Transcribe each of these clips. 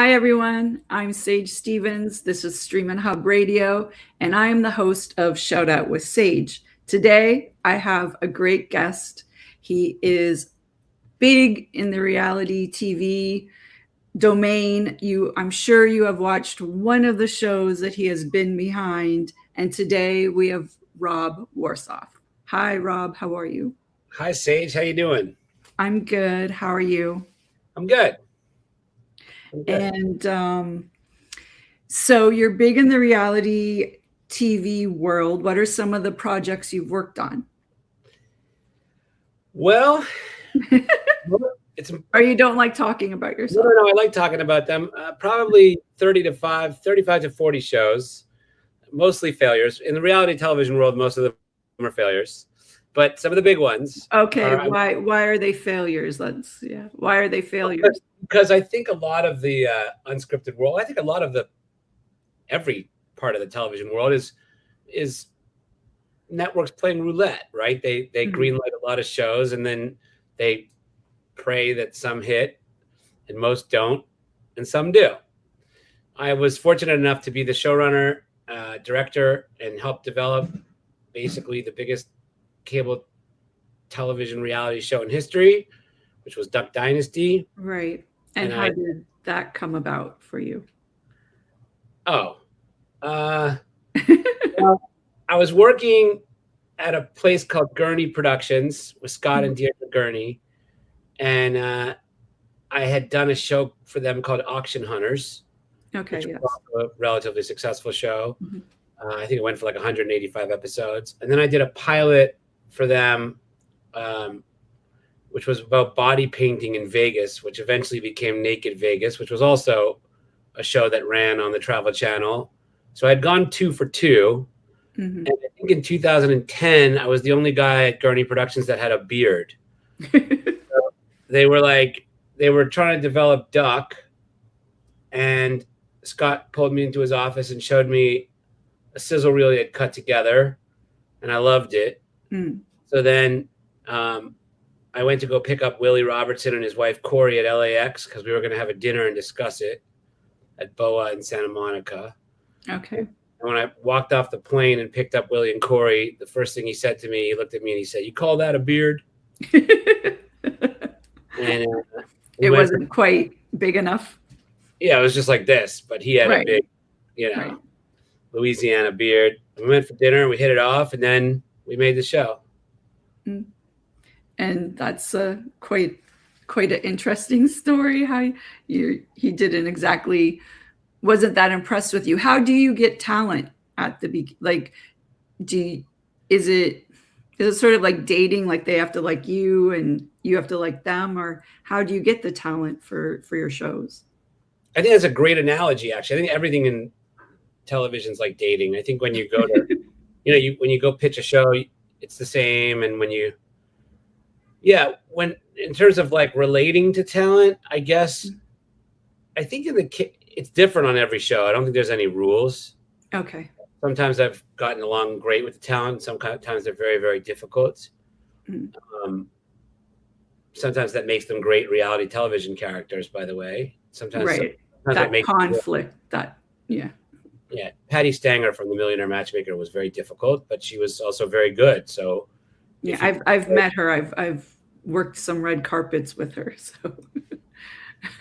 Hi, everyone. I'm Sage Stevens. This is Stream and Hub Radio, and I am the host of Shout Out with Sage. Today, I have a great guest. He is big in the reality TV domain. I'm sure you have watched one of the shows that he has been behind. And today we have Rob Worsoff. Hi, Rob. How are you? Hi, Sage. How you doing? I'm good. How are you? I'm good. And so you're big in the reality TV world. What are some of the projects you've worked on? Well, or you don't like talking about yourself? No, I like talking about them. Probably 35 to 40 shows, mostly failures. In the reality television world, most of them are failures, but some of the big ones. Okay, why are they failures? Why are they failures? Because I think a lot of the unscripted world, I think a lot of every part of the television world is networks playing roulette, right? They greenlight a lot of shows and then they pray that some hit and most don't and some do. I was fortunate enough to be the showrunner, director, and help develop basically the biggest cable television reality show in history, which was Duck Dynasty. Right. And how did that come about for you? Well, I was working at a place called Gurney Productions with Scott and Deirdre Gurney, and I had done a show for them called Auction Hunters. Okay, which yes. was a relatively successful show. I think it went for like 185 episodes, and then I did a pilot for them, which was about body painting in Vegas, which eventually became Naked Vegas, which was also a show that ran on the Travel Channel. So I'd gone 2 for 2. And I think in 2010, I was the only guy at Gurney Productions that had a beard. So they were trying to develop Duck, and Scott pulled me into his office and showed me a sizzle reel he had cut together, and I loved it. So then I went to go pick up Willie Robertson and his wife Corey at LAX because we were going to have a dinner and discuss it at BOA in Santa Monica. Okay. And when I walked off the plane and picked up Willie and Corey, the first thing he said to me, he looked at me and he said, "You call that a beard?" And it wasn't quite big enough. Yeah, it was just like this, but he had a big, Louisiana beard. We went for dinner, we hit it off, and then we made the show. And that's quite an interesting story. How he didn't exactly wasn't that impressed with you. How do you get talent at the beginning? Like, is it sort of like dating? Like they have to like you and you have to like them, or how do you get the talent for your shows? I think that's a great analogy. Actually, I think everything in television is like dating. I think when you go to, when you go pitch a show, it's the same, and when you. Yeah, when in terms of like relating to talent, I guess I think it's different on every show. I don't think there's any rules. Okay. Sometimes I've gotten along great with the talent. Sometimes they're very, very difficult. Sometimes that makes them great reality television characters, by the way. Sometimes that conflict. Yeah. Patty Stanger from the Millionaire Matchmaker was very difficult, but she was also very good. So. Yeah, I've met her. I've worked some red carpets with her. So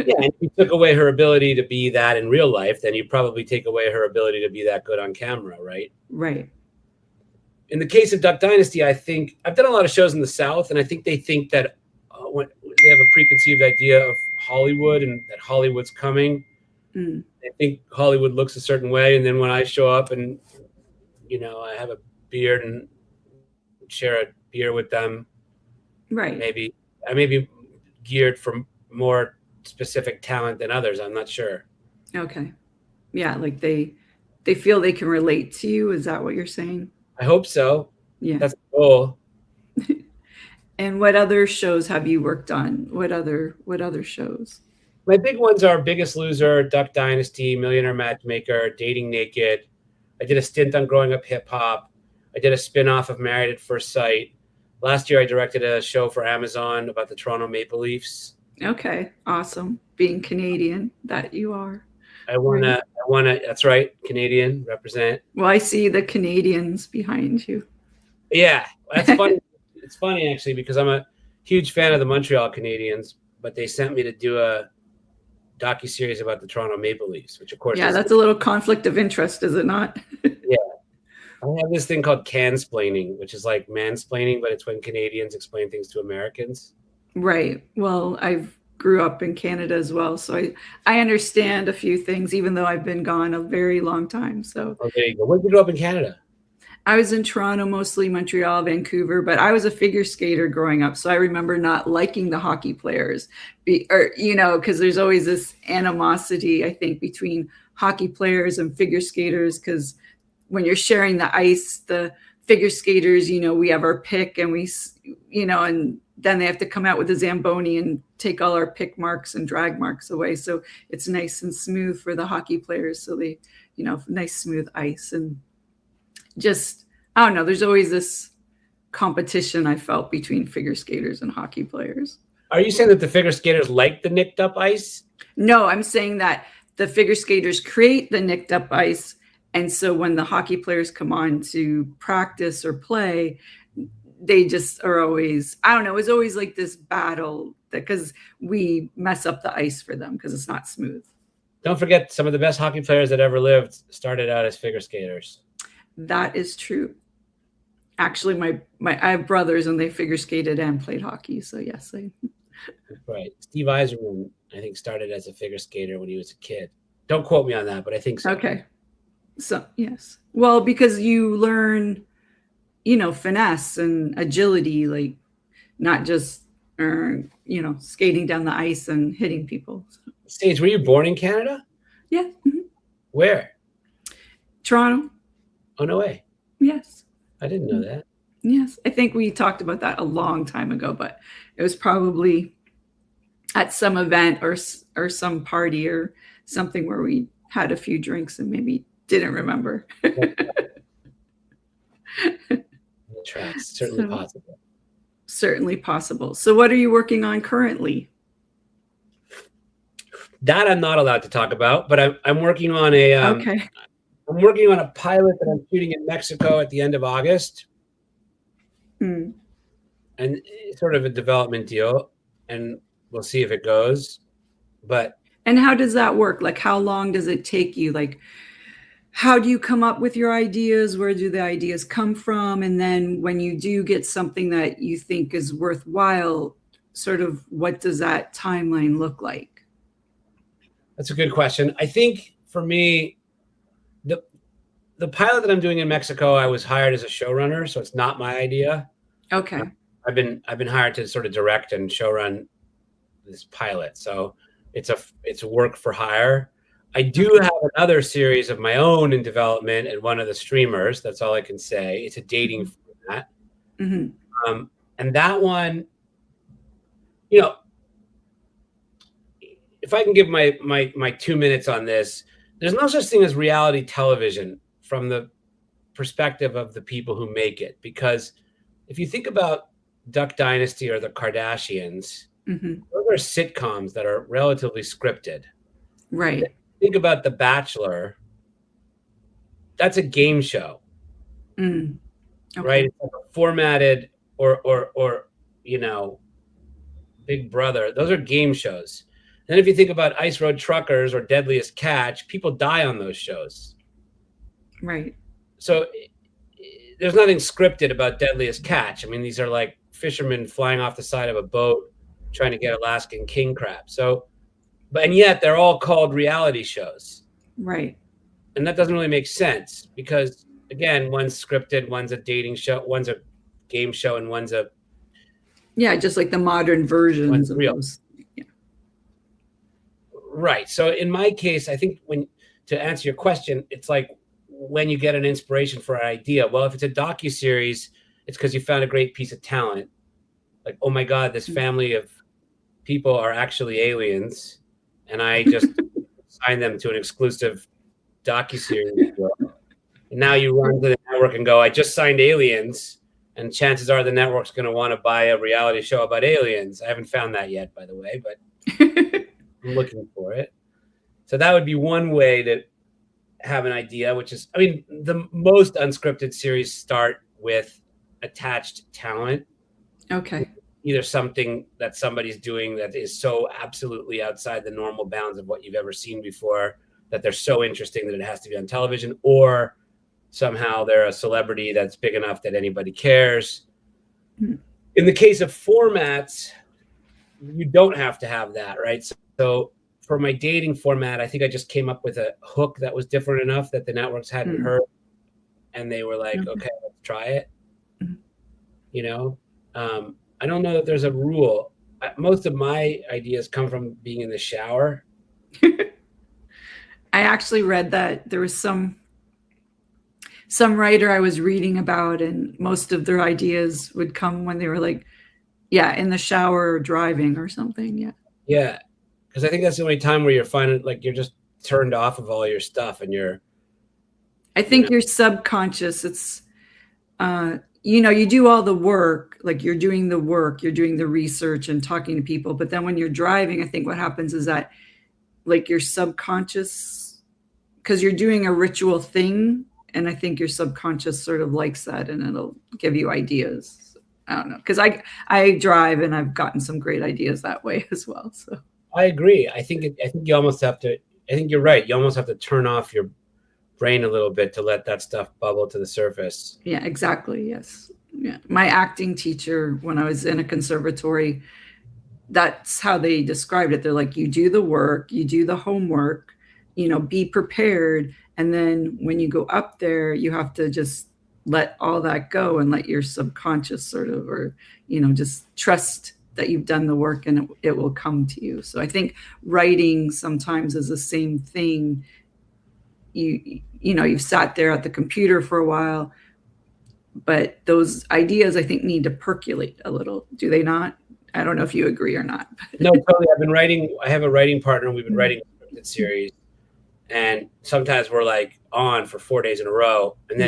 yeah, and if you took away her ability to be that in real life, then you probably take away her ability to be that good on camera, right? Right. In the case of Duck Dynasty, I think I've done a lot of shows in the South, and I think they think that when they have a preconceived idea of Hollywood and that Hollywood's coming. They think Hollywood looks a certain way, and then when I show up and I have a beard and share a beer with them, right? Maybe I may be geared for more specific talent than others. I'm not sure. Okay. Yeah, like they feel they can relate to you. Is that what you're saying? I hope so. Yeah, that's the goal. And what other shows have you worked on? What other shows? My big ones are Biggest Loser, Duck Dynasty, Millionaire Matchmaker, Dating Naked. I did a stint on Growing Up Hip Hop. I did a spin-off of Married at First Sight. Last year, I directed a show for Amazon about the Toronto Maple Leafs. Okay, awesome. Being Canadian, that you are. I wanna. That's right, Canadian represent. Well, I see the Canadians behind you. Yeah, that's funny. It's funny actually because I'm a huge fan of the Montreal Canadiens, but they sent me to do a docuseries about the Toronto Maple Leafs, which of course, Yeah, that's a little conflict of interest, is it not? Yeah. I have this thing called cansplaining, which is like mansplaining, but it's when Canadians explain things to Americans. Right. Well, I've grew up in Canada as well, so I understand a few things, even though I've been gone a very long time. So Oh, there you go. Where did you grow up in Canada? I was in Toronto, mostly Montreal, Vancouver, but I was a figure skater growing up. So I remember not liking the hockey players, because there's always this animosity, I think, between hockey players and figure skaters, because when you're sharing the ice, the figure skaters, we have our pick and and then they have to come out with a Zamboni and take all our pick marks and drag marks away. So it's nice and smooth for the hockey players. So they, nice smooth ice and just, I don't know. There's always this competition I felt between figure skaters and hockey players. Are you saying that the figure skaters like the nicked up ice? No, I'm saying that the figure skaters create the nicked up ice. And so when the hockey players come on to practice or play, they just are always, I don't know, it's always like this battle because we mess up the ice for them because it's not smooth. Don't forget, some of the best hockey players that ever lived started out as figure skaters. That is true. Actually, I have brothers and they figure skated and played hockey. So yes, Right. Steve Yzerman, I think, started as a figure skater when he was a kid. Don't quote me on that, but I think so. Okay. So yes. Well, because you learn, finesse and agility, like not just, skating down the ice and hitting people. Sage, were you born in Canada? Yeah. Mm-hmm. Where? Toronto. Oh, no way. Yes. I didn't know that. Yes. I think we talked about that a long time ago, but it was probably at some event or some party or something where we had a few drinks and maybe didn't remember. Certainly possible. Certainly possible. So what are you working on currently? That I'm not allowed to talk about, but I'm working on a okay. I'm working on a pilot that I'm shooting in Mexico at the end of August. And it's sort of a development deal, and we'll see if it goes. And how does that work? Like, how long does it take you? Like, how do you come up with your ideas? Where do the ideas come from? And then when you do get something that you think is worthwhile, sort of what does that timeline look like? That's a good question. I think for me, the pilot that I'm doing in Mexico, I was hired as a showrunner, so it's not my idea. Okay. I've been hired to sort of direct and showrun this pilot, so it's a work for hire. I do have another series of my own in development and one of the streamers. That's all I can say. It's a dating format. Mm-hmm. And that one, if I can give my 2 minutes on this, there's no such thing as reality television from the perspective of the people who make it. Because if you think about Duck Dynasty or the Kardashians, mm-hmm. those are sitcoms that are relatively scripted. Right. Think about The Bachelor. That's a game show. Okay. Right? It's like a formatted or Big Brother. Those are game shows. Then if you think about Ice Road Truckers or Deadliest Catch, people die on those shows. Right. So there's nothing scripted about Deadliest Catch. I mean, these are like fishermen flying off the side of a boat trying to get Alaskan king crab. And yet they're all called reality shows. Right. And that doesn't really make sense because, again, one's scripted, one's a dating show, one's a game show, and one's a... Yeah, just like the modern versions of real. Those. Yeah. Right. So in my case, I think to answer your question, it's like when you get an inspiration for an idea. Well, if it's a docuseries, it's because you found a great piece of talent. Like, oh my God, this family of people are actually aliens. And I just signed them to an exclusive docuseries. And now you run to the network and go, I just signed aliens. And chances are the network's going to want to buy a reality show about aliens. I haven't found that yet, by the way, but I'm looking for it. So that would be one way to have an idea, which is, I mean, the most unscripted series start with attached talent. Okay. Either something that somebody's doing that is so absolutely outside the normal bounds of what you've ever seen before, that they're so interesting that it has to be on television, or somehow they're a celebrity that's big enough that anybody cares. In the case of formats, you don't have to have that, right? So for my dating format, I think I just came up with a hook that was different enough that the networks hadn't heard, and they were like, okay, let's try it. You know, I don't know that there's a rule. Most of my ideas come from being in the shower. I actually read that there was some writer I was reading about, and most of their ideas would come when they were like, in the shower or driving or something. Yeah. Because I think that's the only time where you're finding, like, you're just turned off of all your stuff, and I think your subconscious, it's, you do all the work, like you're doing the work, you're doing the research and talking to people. But then when you're driving, I think what happens is that, like, your subconscious, because you're doing a ritual thing, and I think your subconscious sort of likes that, and it'll give you ideas. I don't know, because I drive, and I've gotten some great ideas that way as well. So I agree. I think you almost have to. I think you're right. You almost have to turn off your brain a little bit to let that stuff bubble to the surface. Yeah, exactly. Yes. Yeah. My acting teacher, when I was in a conservatory, that's how they described it. They're like, you do the work, you do the homework, be prepared. And then when you go up there, you have to just let all that go and let your subconscious sort of, or, just trust that you've done the work, and it will come to you. So I think writing sometimes is the same thing. You've sat there at the computer for a while, but those ideas, I think, need to percolate a little. Do they not? I don't know if you agree or not. No, totally. I have a writing partner. We've been writing a scripted series, and sometimes we're like on for 4 days in a row, and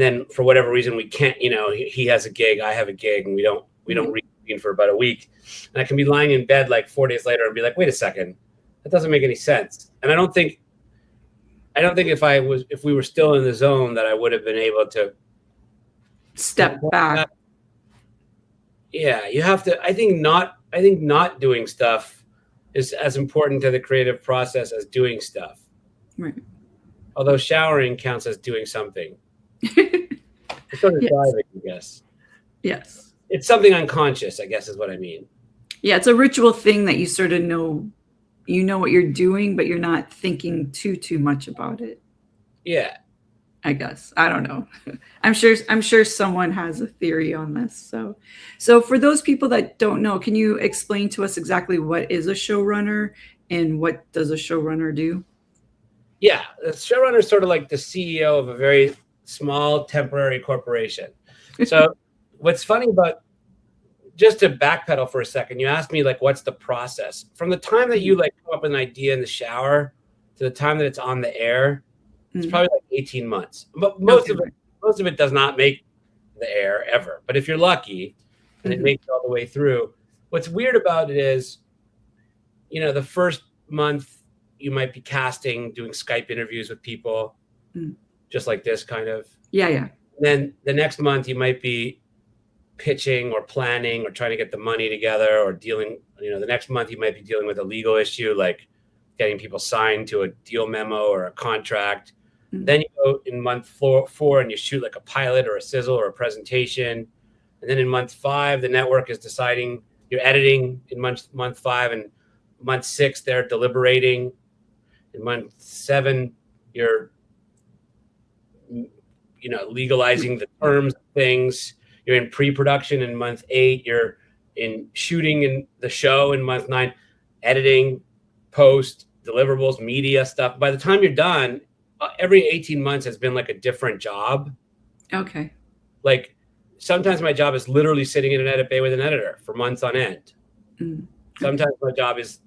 then for whatever reason we can't. He has a gig, I have a gig, and we don't reconvene for about a week. And I can be lying in bed like 4 days later and be like, wait a second, that doesn't make any sense. And I don't think if we were still in the zone that I would have been able to step back. Yeah, you have to. I think not doing stuff is as important to the creative process as doing stuff. Right. Although showering counts as doing something. It's sort of driving, I guess. Yes. It's something unconscious, I guess, is what I mean. Yeah, it's a ritual thing that you sort of know. You know what you're doing, but you're not thinking too much about it. Yeah. I guess. I don't know. I'm sure someone has a theory on this. So for those people that don't know, can you explain to us exactly what is a showrunner and what does a showrunner do? Yeah, the showrunner is sort of like the CEO of a very small temporary corporation. So what's funny about, just to backpedal for a second, you asked me, like, what's the process? From the time that you like come up with an idea in the shower to the time that it's on the air, it's probably like 18 months. But most of it does not make the air ever. But if you're lucky and it makes it all the way through, what's weird about it is, the first month you might be casting, doing Skype interviews with people, just like this kind of. Yeah. Then the next month you might be pitching or planning or trying to get the money together or dealing, the next month you might be dealing with a legal issue, like getting people signed to a deal memo or a contract. Then you go in month four and you shoot like a pilot or a sizzle or a presentation. And then in month 5, the network is deciding, you're editing in month 5, and month 6, they're deliberating. In month 7, you're, legalizing the terms of things. You're in pre-production in month 8. You're in shooting in the show in month 9, editing, post, deliverables, media stuff. By the time you're done, every 18 months has been like a different job. Okay. Like sometimes my job is literally sitting in an edit bay with an editor for months on end. Sometimes my job is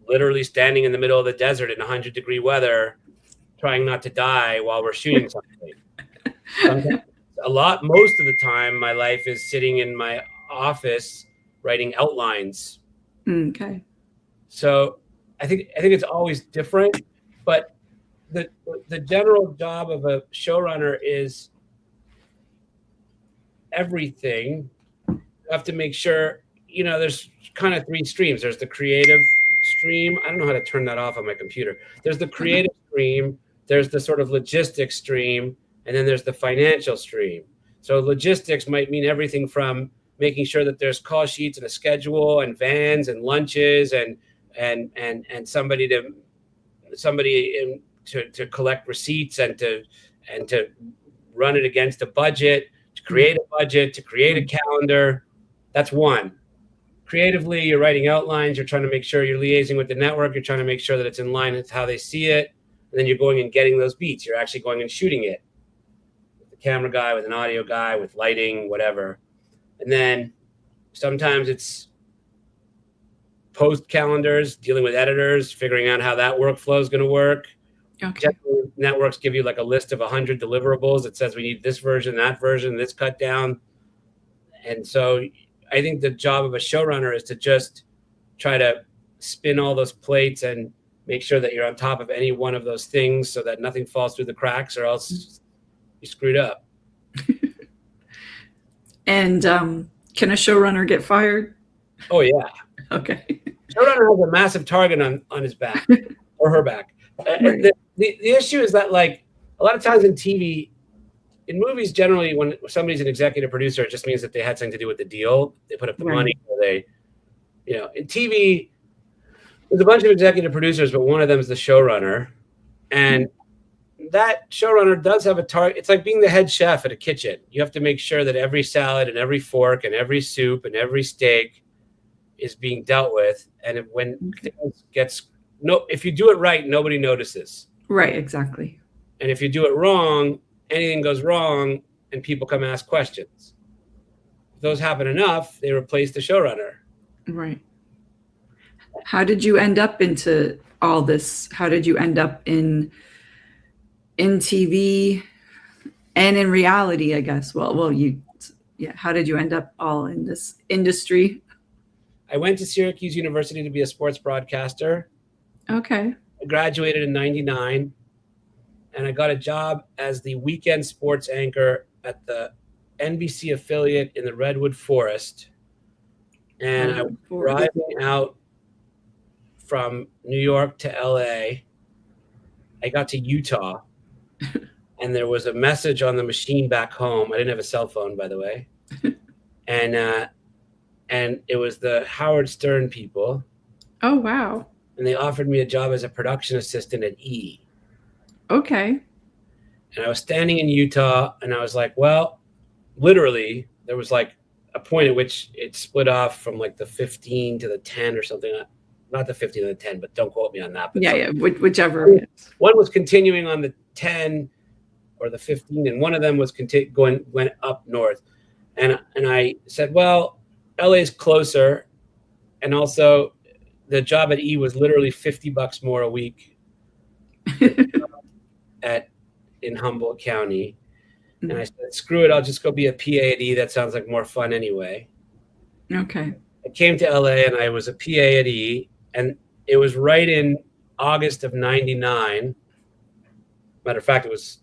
literally standing in the middle of the desert in 100-degree weather, trying not to die while we're shooting something. Most of the time, my life is sitting in my office writing outlines. Okay. So I think it's always different, but the general job of a showrunner is everything. You have to make sure, there's kind of three streams. There's the creative stream. I don't know how to turn that off on my computer. There's the creative stream, there's the sort of logistics stream, and then there's the financial stream. So logistics might mean everything from making sure that there's call sheets and a schedule and vans and lunches and somebody to collect receipts and to run it against a budget, to create a budget, to create a calendar. That's one. Creatively, you're writing outlines, you're trying to make sure you're liaising with the network, you're trying to make sure that it's in line with how they see it, and then you're going and getting those beats. You're actually going and shooting it with the camera guy, with an audio guy, with lighting, whatever. And then sometimes it's post calendars, dealing with editors, figuring out how that workflow is going to work. Okay. Generally, networks give you like a list of 100 deliverables that says we need this version, that version, this cut down. And so I think the job of a showrunner is to just try to spin all those plates and make sure that you're on top of any one of those things so that nothing falls through the cracks, or else you screwed up. And can a showrunner get fired? Oh, yeah. Okay. Showrunner has a massive target on his back or her back. Right. The issue is that, like, a lot of times in TV, in movies, generally, when somebody's an executive producer, it just means that they had something to do with the deal. They put up the money, or they, in TV, there's a bunch of executive producers, but one of them is the showrunner. And that showrunner does have a target. It's like being the head chef at a kitchen. You have to make sure that every salad and every fork and every soup and every steak is being dealt with. And when things if you do it right, nobody notices. Right, exactly. And if you do it wrong, anything goes wrong and people come ask questions. If those happen enough, they replace the showrunner. Right. How did you end up into all this? How did you end up in TV and in reality, I guess? How did you end up all in this industry? I went to Syracuse University to be a sports broadcaster. Okay. I graduated in 99, and I got a job as the weekend sports anchor at the NBC affiliate in the Redwood Forest. And I was driving out from New York to LA. I got to Utah, and there was a message on the machine back home. I didn't have a cell phone, by the way. And it was the Howard Stern people. Oh, wow. And they offered me a job as a production assistant at E! Okay. And I was standing in Utah, and I was like, well, literally, there was like a point at which it split off from like the 15 to the 10 or something. Not the 15 to the 10, but don't quote me on that. But whichever. One was continuing on the 10 or the 15, and one of them was went up north. And I said, well, LA is closer, and also the job at E! Was literally $50 more a week in Humboldt County. And I said, screw it, I'll just go be a PA at E! That sounds like more fun anyway. Okay. I came to LA and I was a PA at E! And it was right in August of 99. Matter of fact, it was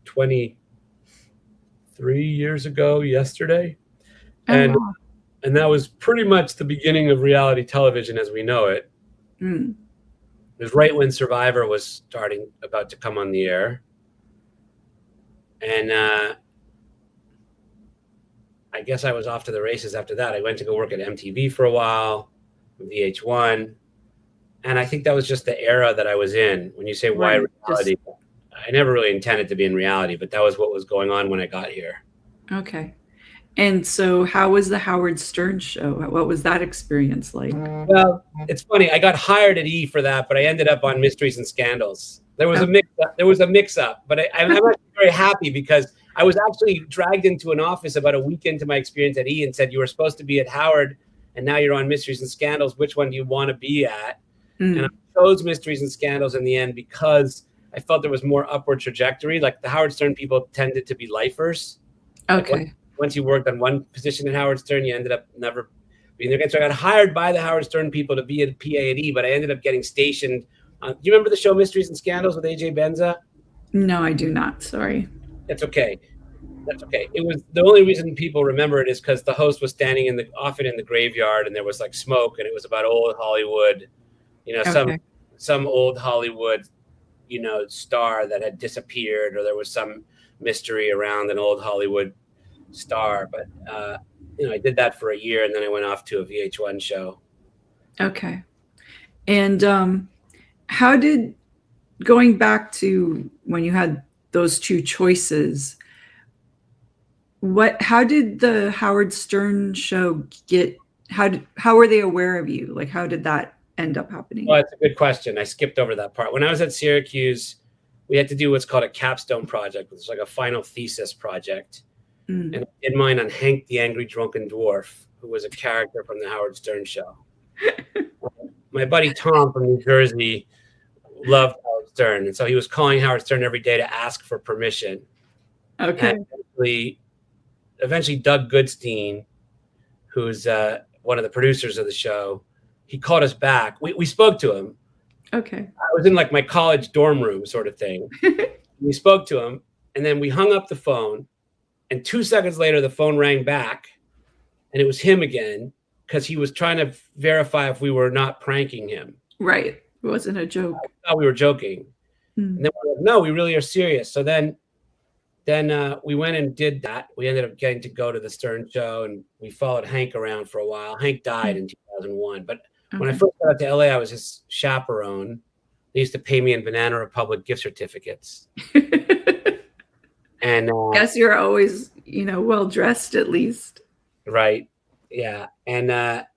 23 years ago yesterday. And that was pretty much the beginning of reality television as we know it. It was right when Survivor was about to come on the air. And I guess I was off to the races after that. I went to go work at MTV for a while, VH1. And I think that was just the era that I was in. When you say why reality, I never really intended to be in reality, but that was what was going on when I got here. Okay. And so how was the Howard Stern show? What was that experience like? Well, it's funny. I got hired at E! For that, but I ended up on Mysteries and Scandals. There was a mix-up, but I'm actually very happy because I was actually dragged into an office about a week into my experience at E! And said, you were supposed to be at Howard, and now you're on Mysteries and Scandals. Which one do you want to be at? And I chose Mysteries and Scandals in the end because I felt there was more upward trajectory. Like the Howard Stern people tended to be lifers. Okay. Like once you worked on one position at Howard Stern, you ended up never being there. So I got hired by the Howard Stern people to be a PA at E, but I ended up getting stationed. Do you remember the show Mysteries and Scandals with AJ Benza? No, I do not. Sorry. That's okay. That's okay. It was the only reason people remember it is because the host was standing often in the graveyard, and there was like smoke, and it was about old Hollywood, some old Hollywood, star that had disappeared, or there was some mystery around an old Hollywood star. But I did that for a year, and then I went off to a VH1 show. Okay. And how did, going back to when you had those two choices, how did the Howard Stern show how were they aware of you? Like, how did that end up happening? Well, that's a good question. I skipped over that part. When I was at Syracuse, we had to do what's called a capstone project. It's like a final thesis project. And I did mine on Hank the Angry Drunken Dwarf, who was a character from the Howard Stern show. My buddy Tom from New Jersey loved Howard Stern, and so he was calling Howard Stern every day to ask for permission. Okay. And eventually Doug Goodstein, who's one of the producers of the show, he called us back. We spoke to him. Okay. I was in like my college dorm room sort of thing. We spoke to him, and then we hung up the phone, and 2 seconds later the phone rang back, and it was him again, because he was trying to verify if we were not pranking him. Right. It wasn't a joke. I thought we were joking. And then we're like, no, we really are serious. So then we went and did that. We ended up getting to go to the Stern show, and we followed Hank around for a while. Hank died in 2001. But when I first got out to LA, I was his chaperone. They used to pay me in Banana Republic gift certificates. And I guess you're always, well dressed at least. Right. Yeah. And, that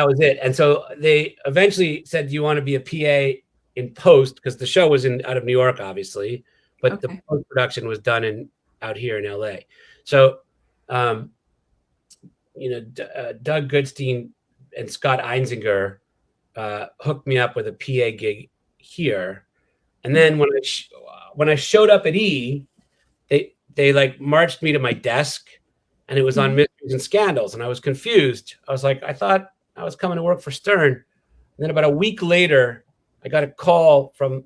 was it. And so they eventually said, do you want to be a PA in post? Because the show was out of New York, obviously, but the post-production was done out here in LA. So, Doug Goodstein and Scott Einziger hooked me up with a PA gig here. And then when I showed up at E, they like marched me to my desk, and it was on Mysteries and Scandals. And I was confused. I was like, I thought I was coming to work for Stern. And then about a week later, I got a call from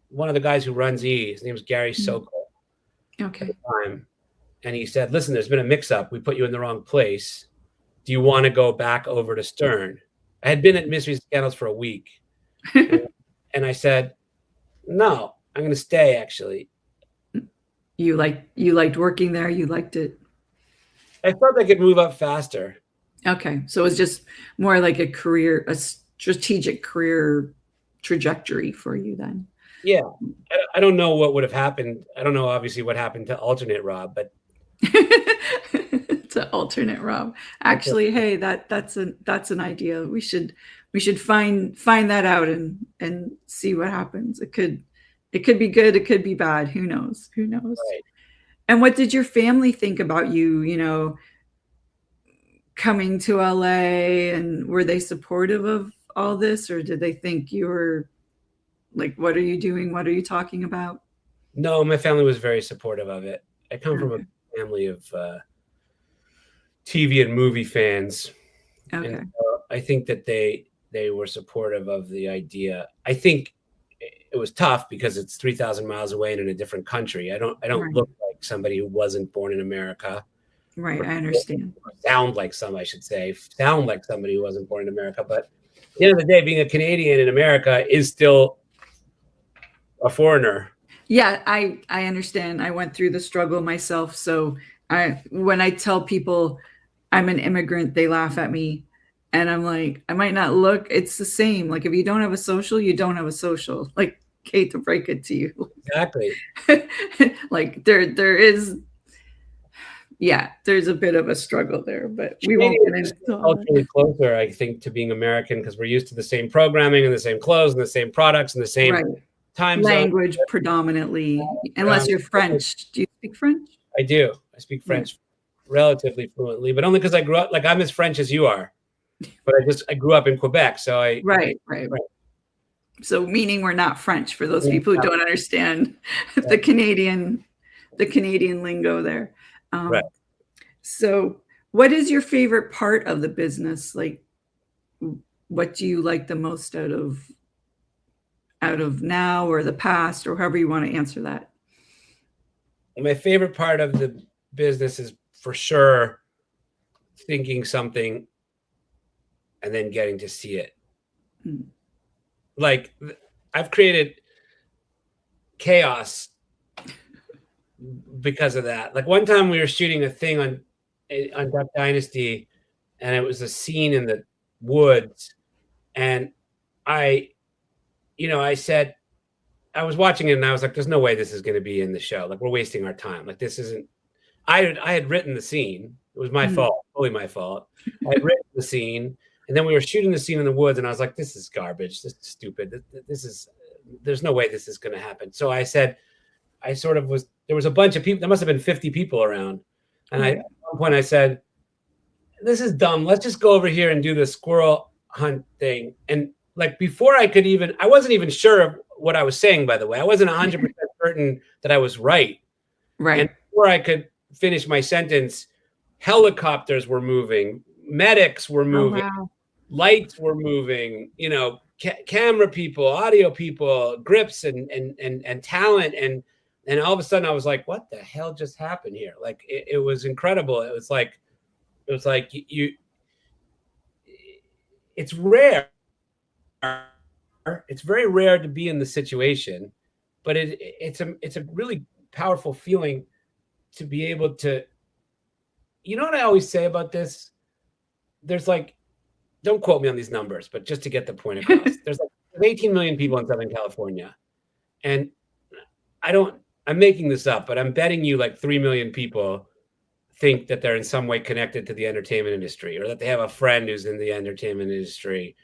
one of the guys who runs E. His name is Gary Sokol. Okay. At the time. And he said, listen, there's been a mix-up. We put you in the wrong place. Do you want to go back over to Stern? I had been at Mysteries and Scandals for a week. And I said, no, I'm going to stay, actually. You liked working there? You liked it? I felt I could move up faster. Okay. So it was just more like a strategic career trajectory for you then. Yeah. I don't know what would have happened. I don't know, obviously, what happened to alternate Rob, but to alternate Rob. Actually, hey, that's an idea. We should find that out and see what happens. It could be good, it could be bad. Who knows? Right. And what did your family think about you, coming to LA, and were they supportive of all this, or did they think you were like, what are you doing? What are you talking about? No, my family was very supportive of it. I come from a family of TV and movie fans. Okay. And I think that they were supportive of the idea. I think it was tough because it's 3,000 miles away and in a different country. I don't look like somebody who wasn't born in America. Right, I understand. Sound like somebody who wasn't born in America. But at the end of the day, being a Canadian in America is still a foreigner. Yeah, I understand. I went through the struggle myself. So when I tell people I'm an immigrant, they laugh at me. And I'm like, I might not look, it's the same. Like, if you don't have a social, you don't have a social. Like, hate to break it to you. Exactly. Like, there's a bit of a struggle there, but we won't get into it. Culturally closer, I think, to being American, because we're used to the same programming and the same clothes and the same products and the same time language zone. Predominantly, unless you're French. Do you speak French? I do. I speak French relatively fluently, but only because I grew up, like, I'm as French as you are. But I grew up in Quebec, so right. So meaning we're not French, for those people who don't understand the Canadian lingo there. Right. So what is your favorite part of the business? Like, what do you like the most out of now or the past, or however you want to answer that? My favorite part of the business is for sure thinking something and then getting to see it. Mm. Like, I've created chaos because of that. Like, one time we were shooting a thing on Duck Dynasty, and it was a scene in the woods, and I said, I was watching it and I was like, there's no way this is going to be in the show. Like, we're wasting our time. Like, this isn't, I had written the scene. It was my fault, totally my fault. I had written the scene, and then we were shooting the scene in the woods, and I was like, this is garbage. This is stupid. There's no way this is going to happen. So I said, there was a bunch of people, there must have been 50 people around. And at one point I said, this is dumb. Let's just go over here and do the squirrel hunt thing. And like, before I wasn't even sure of what I was saying, by the way. I wasn't 100% certain that I was right. Right. And before I could finish my sentence, helicopters were moving, medics were moving, lights were moving, camera people, audio people, grips and talent. And all of a sudden I was like, what the hell just happened here? Like, it was incredible. It was like it's rare. It's very rare to be in the situation, but it's a really powerful feeling to be able to, what I always say about this? There's like, don't quote me on these numbers, but just to get the point across, there's 18 million people in Southern California. And I'm making this up, but I'm betting you like 3 million people think that they're in some way connected to the entertainment industry, or that they have a friend who's in the entertainment industry.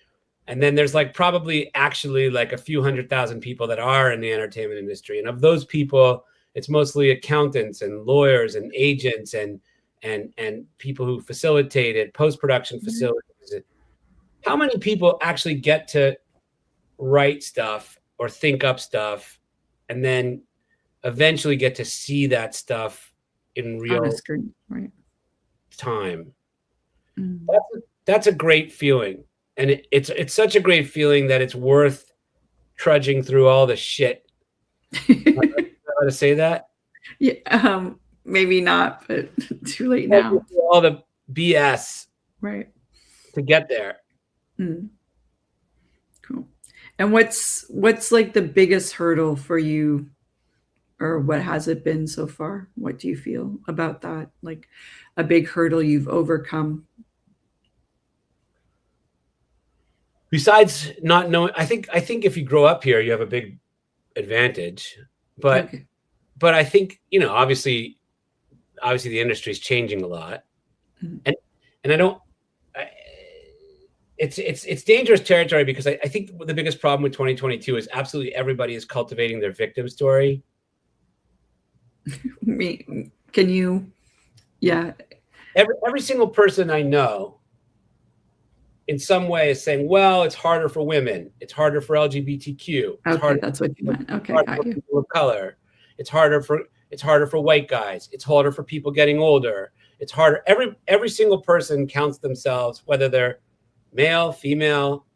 And then there's like probably actually like a few 100,000 people that are in the entertainment industry. And of those people, it's mostly accountants and lawyers and agents and people who facilitated post-production facilities. How many people actually get to write stuff or think up stuff and then eventually get to see that stuff in real time? That's a great feeling. And it's such a great feeling that it's worth trudging through all the shit. How to say that? Yeah, maybe not, but too late now. All the BS, right, to get there. Cool. And what's like the biggest hurdle for you, or what has it been so far? What do you feel about that? Like a big hurdle you've overcome? Besides not knowing, I think if you grow up here, you have a big advantage. But I think, obviously the industry is changing a lot, and it's dangerous territory, because I think the biggest problem with 2022 is absolutely everybody is cultivating their victim story. Can you? Yeah. Every single person I know in some way is saying, well, it's harder for women. It's harder for LGBTQ. That's what you meant. Okay. Got you. People of color. It's harder for white guys. It's harder for people getting older. It's harder. Every single person counts themselves, whether they're male, female,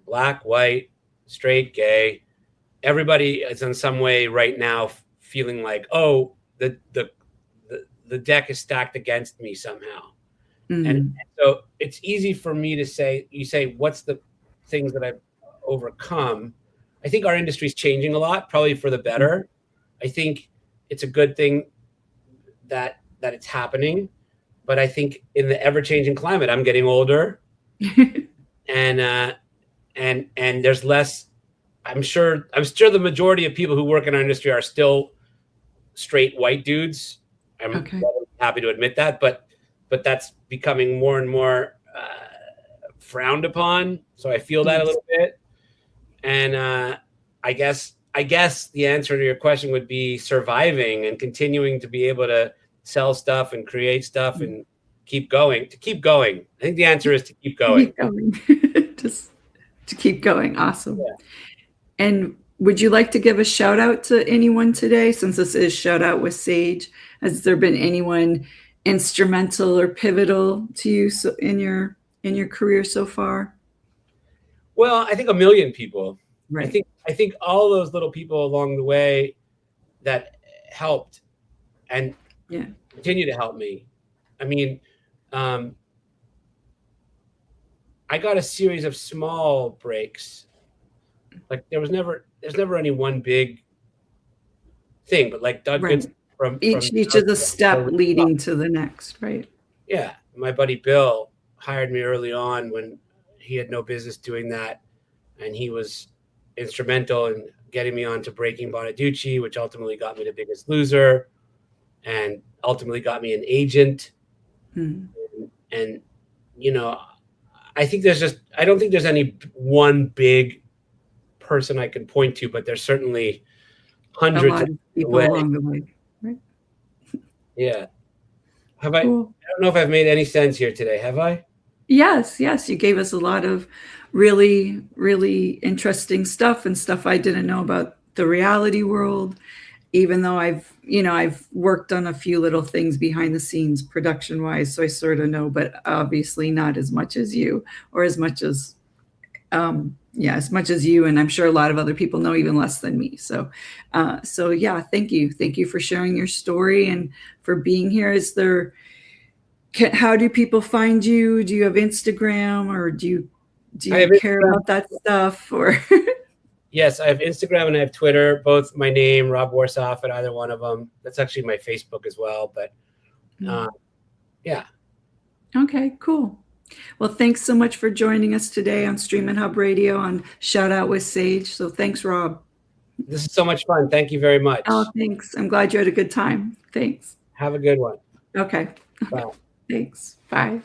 black, white, straight, gay. Everybody is in some way right now feeling like, oh, the deck is stacked against me somehow. And so it's easy for me to say, what's the things that I've overcome? I think our industry is changing a lot, probably for the better. I think it's a good thing that it's happening, but I think in the ever-changing climate, I'm getting older, and there's less. I'm sure the majority of people who work in our industry are still straight white dudes. I'm happy to admit that, but that's becoming more and more frowned upon. So I feel that a little bit. And I guess the answer to your question would be surviving and continuing to be able to sell stuff and create stuff and keep going. I think the answer is to keep going. Just to keep going. Awesome. Yeah. And would you like to give a shout out to anyone today, since this is Shout Out with Sage? Has there been anyone instrumental or pivotal to you so in your career so far? Well, I think a million people. Right. I think all those little people along the way that helped and continue to help me. I mean, I got a series of small breaks. Like there's never any one big thing, but like Doug Right. from each of the step leading to the next, right? Yeah. My buddy Bill hired me early on when he had no business doing that. And he was instrumental in getting me on to Breaking Bonaducci, which ultimately got me to Biggest Loser and ultimately got me an agent. And you know, I think I don't think there's any one big person I can point to, but there's certainly hundreds of people along the way, right? Yeah. I don't know if I've made any sense here today. Have I? Yes. You gave us a lot of really, really interesting stuff and stuff I didn't know about the reality world, even though I've worked on a few little things behind the scenes production wise. So I sort of know, but obviously not as much as you, or as much as, as much as you. And I'm sure a lot of other people know even less than me. So yeah, thank you. Thank you for sharing your story and for being here. How do people find you? Do you have Instagram, or do you care about that stuff? Or Yes, I have Instagram and I have Twitter, both my name, Rob Worsoff, at either one of them. That's actually my Facebook as well. But yeah. Okay, cool. Well, thanks so much for joining us today on Stream and Hub Radio on Shout Out with Sage. So thanks, Rob. This is so much fun. Thank you very much. Oh, thanks. I'm glad you had a good time. Thanks. Have a good one. Okay. Bye. Thanks. Bye.